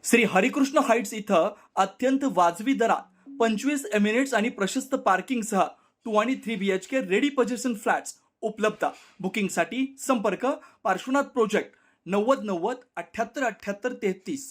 Shri Harikrishna Heights इथं अत्यंत वाजवी दरात 25 एमिरेट्स आणि प्रशस्त पार्किंगसह 2 आणि 3 BHK रेडी पोझिशन फ्लॅट्स उपलब्ध। बुकिंगसाठी संपर्क पार्श्वनाथ प्रोजेक्ट 9090 78 78 33।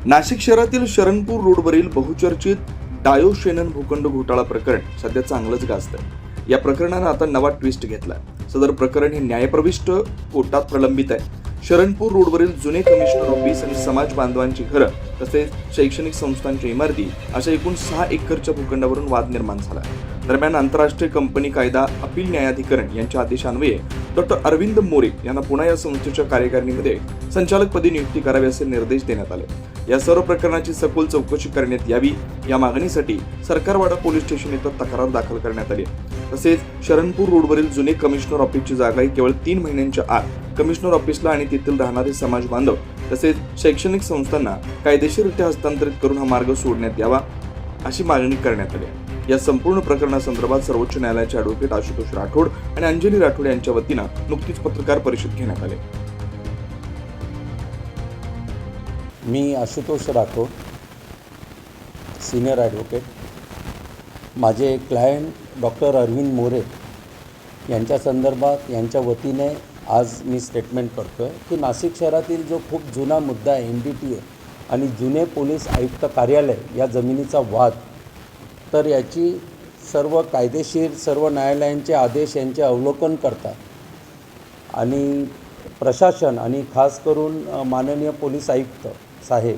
नाशिक शहरातील शरणपूर रोडवरील बहुचर्चित डायोशेनन भूखंड घोटाळा प्रकरण सध्या चांगलंच गाजतंय। या प्रकरणानं आता नवा ट्विस्ट घेतलाय। सदर प्रकरण हे न्यायप्रविष्ट कोर्टात प्रलंबित आहे। शरणपूर रोडवरील जुने कमिशनर ऑफिस आणि समाज बांधवांची घरं तसेच शैक्षणिक संस्थांच्या इमारती अशा एकूण 6 एकरच्या भूखंडावरून वाद निर्माण झाला। दरम्यान आंतरराष्ट्रीय कंपनी कायदा अपील न्यायाधिकरण यांच्या आदेशान्वये डॉक्टर अरविंद मोरे यांना पुन्हा या संस्थेच्या कार्यकारिणीमध्ये संचालकपदी नियुक्ती करावी असे निर्देश देण्यात आले। या सर्व प्रकरणाची सखोल चौकशी करण्यात यावी या मागणीसाठी सरकारवाडा पोलीस स्टेशन इथं तक्रार दाखल करण्यात आली। तसेच शरणपूर रोडवरील जुने कमिशनर ऑफिसची जागा ही केवळ 3 महिन्यांच्या आत कमिशनर ऑफिसला आणि तेथील राहणारे समाज बांधव तसेच शैक्षणिक संस्थांना कायदेशीररित्या हस्तांतरित करून हा मार्ग सोडण्यात यावा अशी मागणी करण्यात आली। या संपूर्ण प्रकरणासंदर्भात सर्वोच्च न्यायालयाचे ॲडव्होकेट आशुतोष राठोड आणि अंजली राठोड यांच्या वतीनं नुकतीच पत्रकार परिषद घेण्यात आली। मी आशुतोष राठोड, सिनियर ॲडव्होकेट। माझे क्लायंट डॉक्टर अरविंद मोरे यांच्या संदर्भात यांच्या वतीने आज मी स्टेटमेंट करतो आहे की नाशिक शहरातील जो खूप जुना मुद्दा आहे NDTA आणि जुने पोलीस आयुक्त कार्यालय या जमिनीचा वाद, तर याची सर्व कायदेशीर सर्व न्यायालयांचे आदेश यांचे अवलोकन करतात आणि प्रशासन आणि खास करून माननीय पोलीस आयुक्त साहेब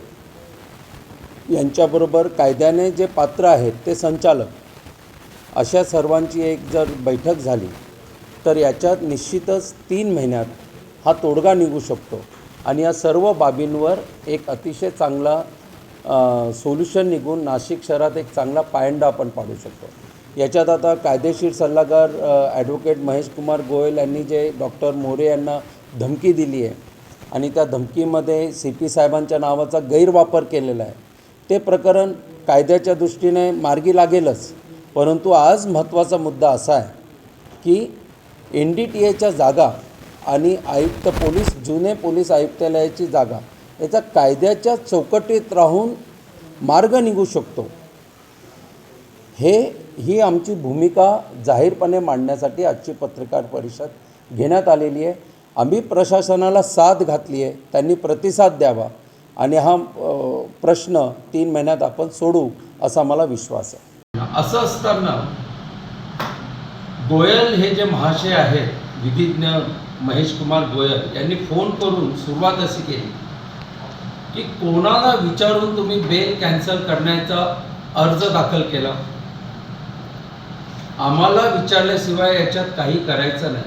यांच्याबरोबर कायद्याने जे पात्र आहेत ते संचालक अशा सर्वांची एक जर बैठक झाली तर याच्यात निश्चितच 3 महिन्यात हा तोडगा निघू शकतो आणि या सर्व बाबींवर एक अतिशय चांगला सोल्युशन निघून नाशिक शहरात एक चांगला पायंडा आपण पाडू शकतो। याच्यात आता कायदेशीर सल्लागार ॲडव्होकेट महेश कुमार गोयल यांनी जे डॉक्टर मोरे यांना धमकी दिली आहे आणि त्या धमकीमध्ये CP साहेबांच्या नावाचा गैरवापर केलेला आहे, ते प्रकरण कायद्याच्या दृष्टीने मार्गी लागेलच। परंतु आज महत्त्वाचा मुद्दा असा आहे की NDTAच्या जागा आणि आयुक्त पोलीस जुने पोलीस आयुक्तालयाची जागा याचा कायद्याच्या चौकटीत राहून मार्ग निघू शकतो, ही आमची भूमिका जाहीरपणे मांडण्यासाठी आजची पत्रकार परिषद घेण्यात आलेली आहे। आम्ही प्रशासनाला साथ घातली आहे, त्यांनी प्रतिसाद द्यावा आणि हा प्रश्न 3 महिन्यात आपण सोडू असा मला विश्वास आहे। असं असताना गोयल हे जे महाशय आहेत, विधिज्ञ महेश कुमार गोयल यांनी फोन करून सुरुवात अशी केली की कोणाला विचारून तुम्ही बेल कॅन्सल करण्याचा अर्ज दाखल केला? आम्हाला विचारल्याशिवाय याच्यात काही करायचं नाही।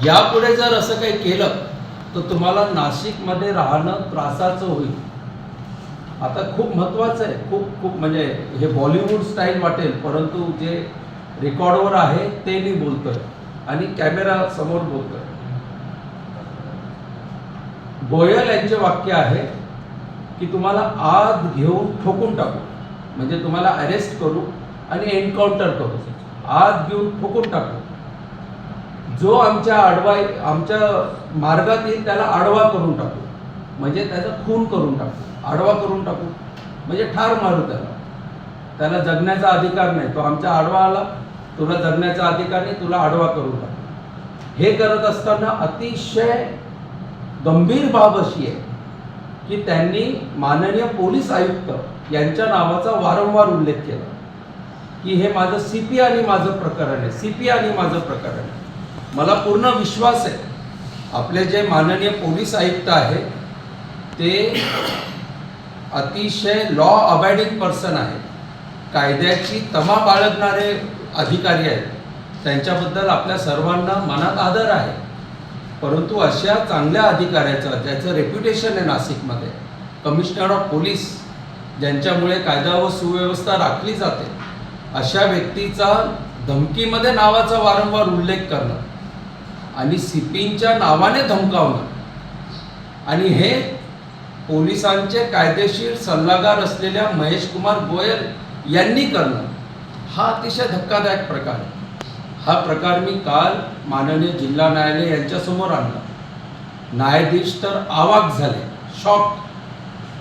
यापुढे जर असं काही केलं तर तुम्हाला नाशिकमध्ये राहणं त्रासाचं होईल। आता खूप महत्त्वाचं आहे, खूप म्हणजे हे बॉलिवूड स्टाईल वाटेल, परंतु जे रेकॉर्डवर आहे ते मी बोलतोय आणि कॅमेरा समोर बोलतोय। गोयल यांचे वाक्य आहे की तुम्हाला आत घेऊन ठोकून टाकू, म्हणजे तुम्हाला अरेस्ट करू आणि एन्काउंटर करू, आत घेऊन ठोकून टाकू, जो आमच्या मार्गात येईल त्याला आडवा करून टाकू, म्हणजे त्याचा खून करून टाकू, आडवा करून टाकू म्हणजे ठार मारू, त्याला जगण्याचा अधिकार नाही, तो आमच्या आडवा आला, तुला जगण्याचा अधिकार नाही, तुला आडवा करून टाकू। हे करत असताना अतिशय गंभीर बाब अशी आहे की त्यांनी माननीय पोलीस आयुक्त यांच्या नावाचा वारंवार उल्लेख केला की हे माझं CP आणि माझं प्रकरण आहे, CP आणि माझं प्रकरण आहे। मला पूर्ण विश्वास आहे आपले जे माननीय पोलीस आयुक्त आहेत ते अतिशय लॉ अबायडिंग पर्सन आहेत, कायद्याची तमा बाळगणारे अधिकारी आहेत, त्यांच्याबद्दल आपल्या सर्वांना मनात आदर आहे। परंतु अशा चांगल्या अधिकाऱ्याचं ज्याचं रेप्युटेशन आहे नाशिकमध्ये, कमिशनर ऑफ पोलीस, ज्यांच्यामुळे कायदा व सुव्यवस्था राखली जाते, अशा व्यक्तीचा धमकीमध्ये नावाचा वारंवार उल्लेख करणं आणि CPच्या नावाने धमकावणं आणि हे पोलिसांचे कायदेशीर सल्लागार असलेल्या महेश कुमार गोयल यांनी करणं, हा अतिशय धक्कादायक प्रकार आहे। हा प्रकार मी काल माननीय जिल्हा न्यायालय यांच्यासमोर आणला. न्यायाधीश तर अवाक झाले, शॉक,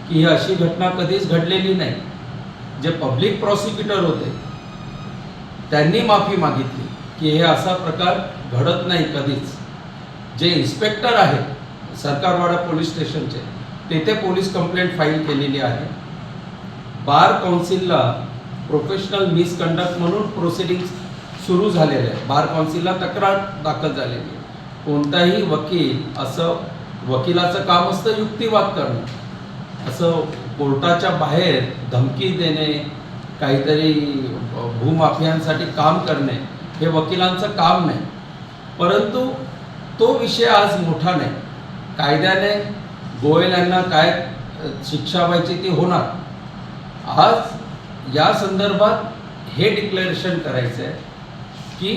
की ही अशी घटना कधीच घडलेली नाही. जे पब्लिक प्रॉसिक्युटर होते त्यांनी माफी मागितली की हे असा प्रकार घडत नाही कधीच. जे इन्स्पेक्टर आहेत सरकारवाडा पोलीस स्टेशनचे, तेथे पोलीस कंप्लेंट फाईल केलेली आहे. बार काउन्सिलला प्रोफेशनल मिसकंडक्ट म्हणून प्रोसिडिंग्स सुरू झालेले आहे. बार काउन्सिलला तक्रार दाखल झालेली आहे. कोणताही वकील, असं वकिलाचं काम असतं युक्तिवाद करणं, असं कोर्टाच्या बाहेर धमकी देणे, काहीतरी भूमाफियांसाठी काम करणे हे वकिलांचं काम नाही. परंतु तो विषय आज मोठा नाही. कायद्याने गोयल यांना काय शिक्षा व्हायची ती होणार. आज या संदर्भात हे डिक्लेरेशन करायचं आहे की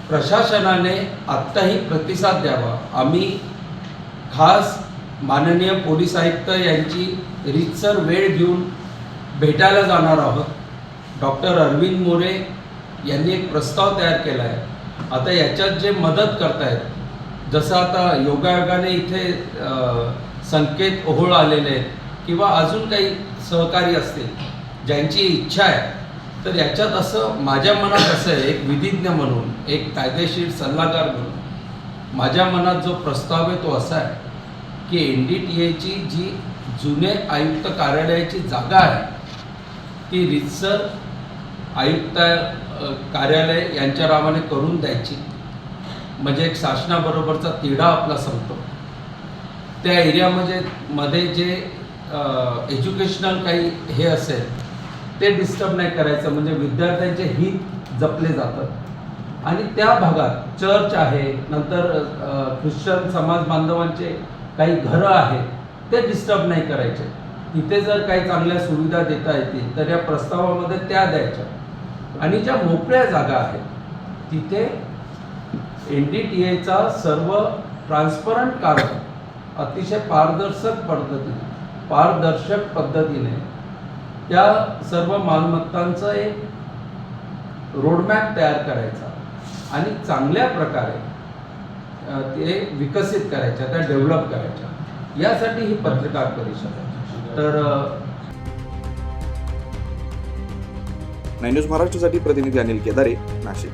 प्रशासनाने आत्ताही प्रतिसाद द्यावा. आम्ही खास माननीय पोलीस आयुक्त यांची रीतसर वेळ घेऊन भेटायला जाणार आहोत. डॉक्टर अरविंद मोरे यांनी एक प्रस्ताव तयार केला आहे. आता याच्यात जे मदत करतायत, जसं आता योगायोगाने इथे संकेत ओहोळ आलेले आहेत किंवा अजून काही सहकारी असतील ज्यांची इच्छा आहे, तर याच्यात असं माझ्या मनात असं आहे, एक विधिज्ञ म्हणून, एक कायदेशीर सल्लागार म्हणून माझ्या मनात जो प्रस्ताव आहे तो असा आहे की NDTAची जी जुने आयुक्त कार्यालयाची जागा आहे ती रीतसर आयुक्त कार्यालय यांच्या नावाने करून द्यायची. म्हणजे एक शासनाबरोबरचा तिढा आपला संपतो. त्या एरियामध्ये जे एज्युकेशनल काही हे असेल ते डिस्टर्ब नाही करायचं, म्हणजे विद्यार्थ्यांचे हित जपले जातात. आणि त्या भागात चर्च आहे, नंतर ख्रिश्चन समाज बांधवांचे काही घरं आहेत ते डिस्टर्ब नाही करायचे. तिथे जर काही चांगल्या सुविधा देता येतील तर या प्रस्तावामध्ये त्या द्यायच्या. आणि ज्या मोकळ्या जागा आहेत तिथे NDTAचा सर्व ट्रान्सपरंट कारभार अतिशय पारदर्शक पद्धतीने त्या सर्व मालमत्तांचं एक रोडमॅप तयार करायचा आणि चांगल्या प्रकारे ते विकसित करायच्या, त्या डेव्हलप करायच्या. यासाठी ही पत्रकार परिषद आहे. तर 9 न्यूज महाराष्ट्रासाठी प्रतिनिधी अनिल केदारे, नाशिक.